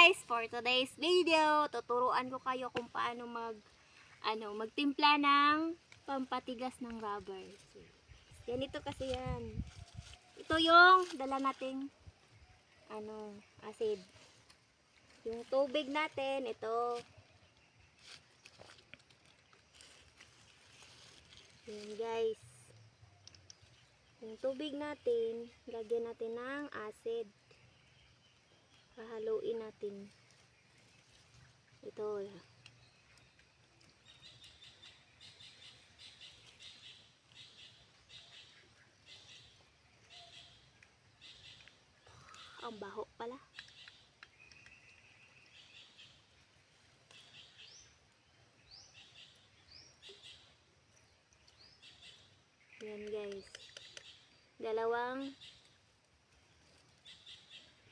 guys, for today's video, tuturuan ko kayo kung paano magtimpla ng pampatigas ng rubber. So, ganito kasi yan. Ito yung dala nating acid. Yung tubig natin, ito. Yan guys. Yung tubig natin, lagyan natin ng acid. Hahaluin natin. Ito. Ang baho pala. Yan guys. Dalawang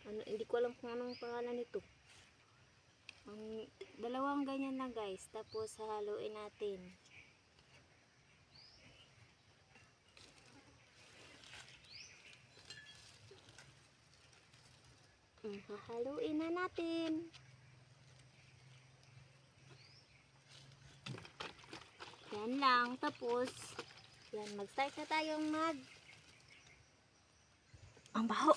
hindi ko alam kung anong pangalan nito. Dalawang ganyan lang guys. Tapos hahaluin natin. Hahaluin na natin. Yan lang. Tapos yan, mag-start na tayong ang baho.